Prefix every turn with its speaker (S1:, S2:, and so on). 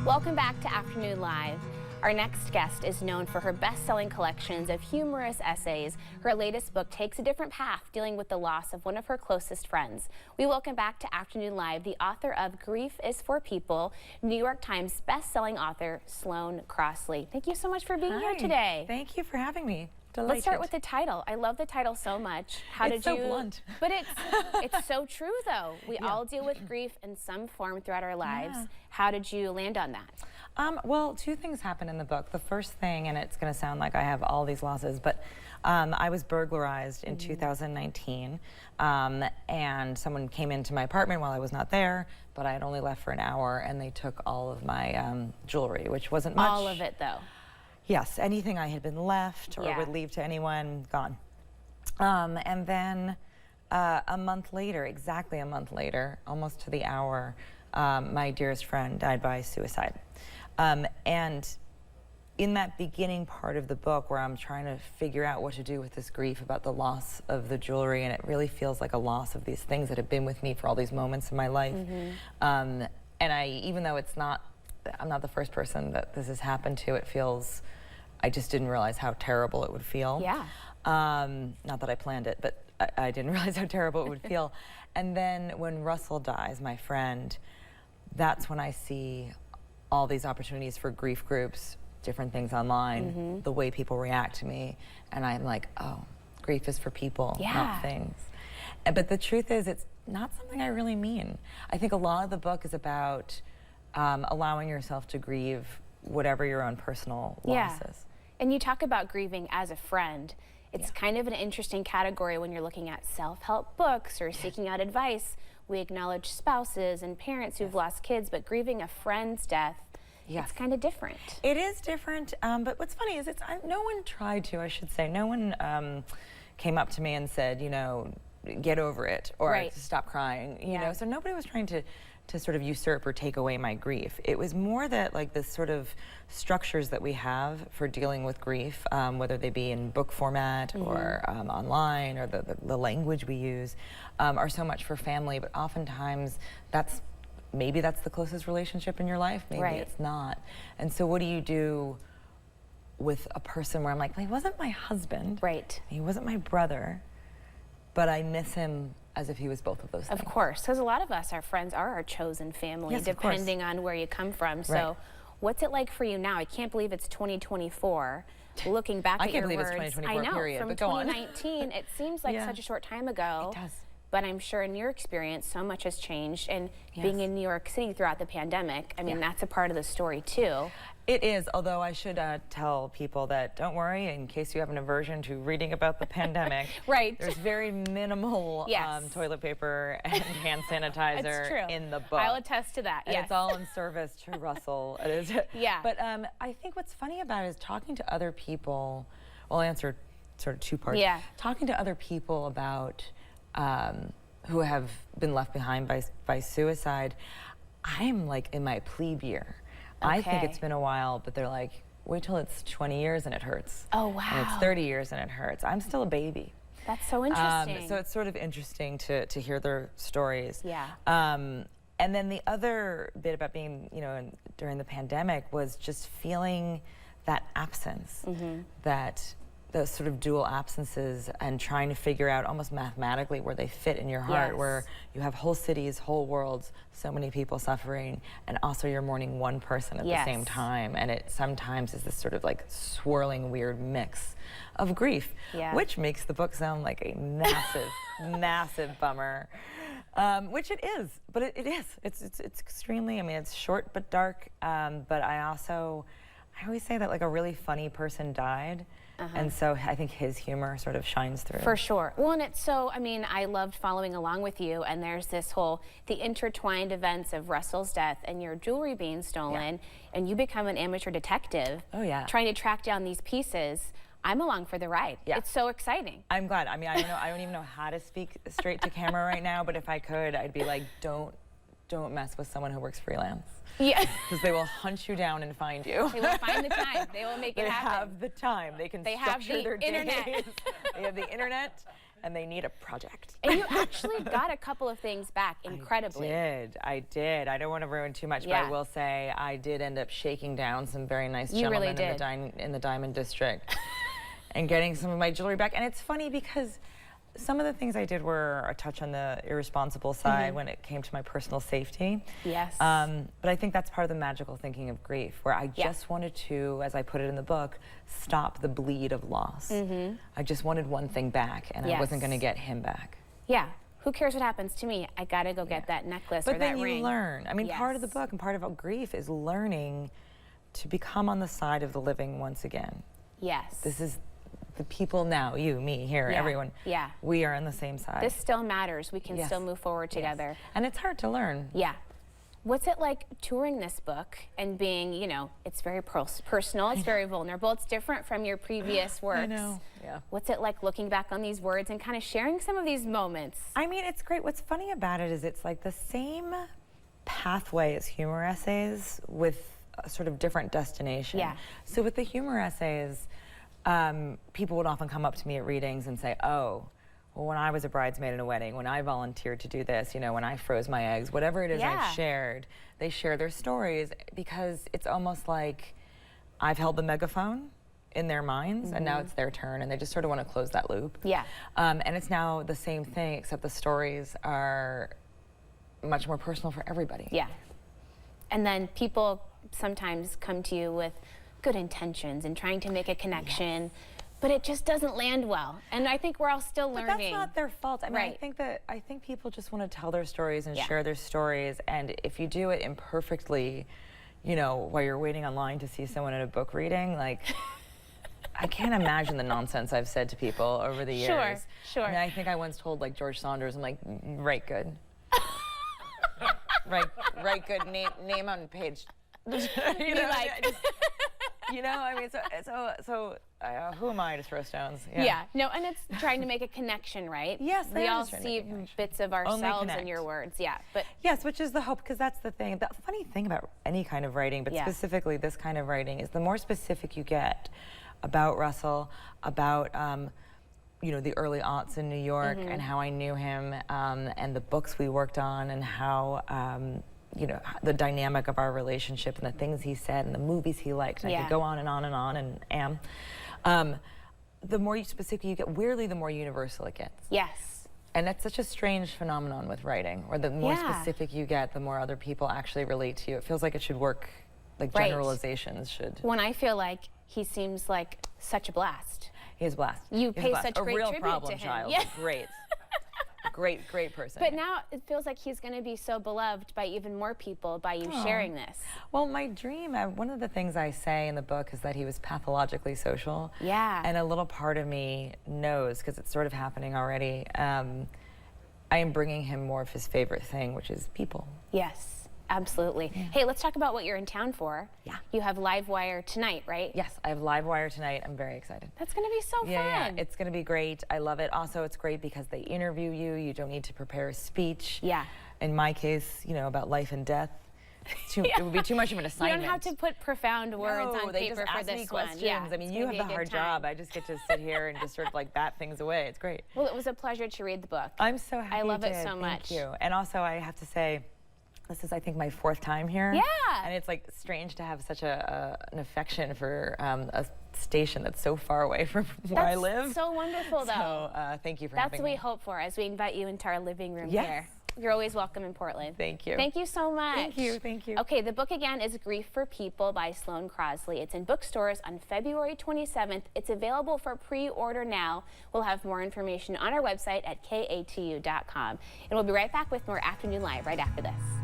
S1: Welcome back to Afternoon Live. Our next guest is known for her best-selling collections of humorous essays. Her latest book takes a different path, dealing with the loss of one of her closest friends. We welcome back to Afternoon Live the author of Grief is for People, New York Times best-selling author Sloane Crosley. Thank you so much for being here today.
S2: Thank you for having me. Delighted.
S1: Let's start with the title. I love the title so much.
S2: It's so blunt.
S1: But it's so true, though. We all deal with grief in some form throughout our lives.
S2: Yeah.
S1: How did you land on that?
S2: Well, two things happen in the book. The first thing, and it's going to sound like I have all these losses, but I was burglarized in 2019, and someone came into my apartment while I was not there, but I had only left for an hour, and they took all of my jewelry, which wasn't much.
S1: All of it, though.
S2: Yes, anything I had been left or would leave to anyone, gone. And then a month later, exactly a month later, almost to the hour, my dearest friend died by suicide. And in that beginning part of the book where I'm trying to figure out what to do with this grief about the loss of the jewelry, and it really feels like a loss of these things that have been with me for all these moments in my life. And even though I'm not the first person that this has happened to, it feels, I just didn't realize how terrible it would feel.
S1: Yeah.
S2: Not that I planned it, but I didn't realize how terrible it would feel. And then when Russell dies, my friend, that's when I see all these opportunities for grief groups, different things online, the way people react to me. And I'm like, oh, grief is for people, not things. But the truth is, it's not something I really mean. I think a lot of the book is about allowing yourself to grieve whatever your own personal loss is.
S1: And you talk about grieving as a friend. It's kind of an interesting category when you're looking at self-help books or seeking out advice. We acknowledge spouses and parents who've lost kids, but grieving a friend's death, it's kind of different.
S2: It is different, but what's funny is no one tried to, I should say. No one came up to me and said, you know, get over it, or stop crying, you know. So nobody was trying to sort of usurp or take away my grief. It was more that, like, the sort of structures that we have for dealing with grief, whether they be in book format or online, or the language we use, are so much for family, but oftentimes maybe that's the closest relationship in your life, maybe it's not. And so what do you do with a person where I'm like, well, he wasn't my husband, he wasn't my brother, but I miss him as if he was both of those things.
S1: Of course, because a lot of us, our friends, are our chosen family, depending on where you come from. So what's it like for you now? I can't believe it's 2024. Looking back at your words,
S2: I can't believe it's 2024, period,
S1: from
S2: but go on.
S1: 2019, it seems like such a short time ago.
S2: It does.
S1: But I'm sure in your experience, so much has changed. And being in New York City throughout the pandemic, I mean, that's a part of the story, too.
S2: It is, although I should tell people that, don't worry, in case you have an aversion to reading about the pandemic, there's very minimal toilet paper and hand sanitizer in the book.
S1: I'll attest to that,
S2: and it's all in service to Russell. It is. But I think what's funny about it is talking to other people, well, I'll answer sort of two parts. Talking to other people about who have been left behind by suicide, I'm like in my plebe year. I think it's been a while, but they're like, wait till it's 20 years and it hurts.
S1: Oh, wow.
S2: And it's 30 years and it hurts. I'm still a baby.
S1: That's so interesting.
S2: So it's sort of interesting to hear their stories. And then the other bit about being, you know, during the pandemic was just feeling that absence, that those sort of dual absences, and trying to figure out almost mathematically where they fit in your heart, where you have whole cities, whole worlds, so many people suffering, and also you're mourning one person at the same time. And it sometimes is this sort of like swirling weird mix of grief, which makes the book sound like a massive, massive bummer. Which it is, but it is. It's extremely, I mean, it's short but dark, but I always say that, like, a really funny person died. And so I think his humor sort of shines through.
S1: For sure. Well, and it's so, I mean, I loved following along with you, and there's this whole, the intertwined events of Russell's death and your jewelry being stolen, and you become an amateur detective. Trying to track down these pieces. I'm along for the ride. It's so exciting.
S2: I'm glad. I mean, I don't even know how to speak straight to camera right now, but if I could, I'd be like, don't mess with someone who works freelance. Because they will hunt you down and find you.
S1: They will find the time. They will make it happen.
S2: They have the time. They can structure their days. They have the internet. and they need a project.
S1: And you actually got a couple of things back, incredibly.
S2: I did. I don't want to ruin too much, but I will say I did end up shaking down some very nice gentlemen in the Diamond District and getting some of my jewelry back. And it's funny because some of the things I did were a touch on the irresponsible side when it came to my personal safety.
S1: Yes.
S2: But I think that's part of the magical thinking of grief, where I just wanted to, as I put it in the book, stop the bleed of loss. I just wanted one thing back, and I wasn't going to get him back.
S1: Yeah. Who cares what happens to me? I got to go get that necklace or that ring.
S2: But then you learn. I mean, part of the book and part of grief is learning to become on the side of the living once again.
S1: Yes.
S2: This is the people now, you, me, here, everyone. Yeah. We are on the same side.
S1: This still matters. We can still move forward together.
S2: And it's hard to learn.
S1: Yeah. What's it like touring this book and being, you know, it's very personal, it's very vulnerable, it's different from your previous works.
S2: I know. Yeah.
S1: What's it like looking back on these words and kind of sharing some of these moments?
S2: I mean, it's great. What's funny about it is it's like the same pathway as humor essays with a sort of different destination. Yeah. So with the humor essays, people would often come up to me at readings and say, oh, well, when I was a bridesmaid in a wedding, when I volunteered to do this, you know, when I froze my eggs, whatever it is I've shared, they share their stories because it's almost like I've held the megaphone in their minds and now it's their turn and they just sort of want to close that loop. Yeah. And it's now the same thing except the stories are much more personal for everybody. Yeah. And then people sometimes come to you with good intentions and trying to make a connection, but it just doesn't land well. And I think we're all still learning. But that's not their fault. I mean, I think people just want to tell their stories and share their stories. And if you do it imperfectly, you know, while you're waiting online to see someone at a book reading, like, I can't imagine the nonsense I've said to people over the years. Sure. I mean, I think I once told like George Saunders, I'm like, right, good. right, good. Name on page. You know, like. You know, I mean, so who am I to throw stones?
S1: Yeah, no, and it's trying to make a connection, right? Yes, we all see bits of ourselves in your words, but
S2: yes, which is the hope, because that's the thing. The funny thing about any kind of writing, but specifically this kind of writing, is the more specific you get about Russell, about you know, the early aughts in New York and how I knew him, and the books we worked on, and how. You know, the dynamic of our relationship and the things he said and the movies he liked. And I could go on and on and on and am. The more specific you get, weirdly, the more universal it gets. Yes. And that's such a strange phenomenon with writing, where the more specific you get, the more other people actually relate to you. It feels like it should work, like generalizations should.
S1: When I feel like he seems like such a blast.
S2: He is a blast.
S1: You pay such great tribute to him.
S2: A real problem child. Great. Great person.
S1: But now it feels like he's going to be so beloved by even more people by you sharing this.
S2: Well, my dream, one of the things I say in the book is that he was pathologically social. Yeah. And a little part of me knows, because it's sort of happening already, I am bringing him more of his favorite thing, which is people. Yes. Absolutely. Yeah. Hey, let's talk about what you're in town for. Yeah. You have Livewire tonight, right? Yes, I have Livewire tonight. I'm very excited. That's going to be so fun. Yeah, it's going to be great. I love it. Also, it's great because they interview you. You don't need to prepare a speech. Yeah. In my case, you know, about life and death. It would be too much of an assignment. You don't have to put profound words on paper for this one. Yeah, I mean, you have the hard job. I just get to sit here and just sort of like bat things away. It's great. Well, it was a pleasure to read the book. I'm so happy. I love it so much. Thank you. And also, I have to say, this is, I think, my 4th time here. Yeah. And it's like strange to have such an affection for a station that's so far away from where I live. That's so wonderful, though. So thank you for having me. That's what we hope for as we invite you into our living room here. You're always welcome in Portland. Thank you. Thank you so much. Thank you. Thank you. Okay, the book again is Grief for People by Sloane Crosley. It's in bookstores on February 27th. It's available for pre-order now. We'll have more information on our website at katu.com. And we'll be right back with more Afternoon Live right after this.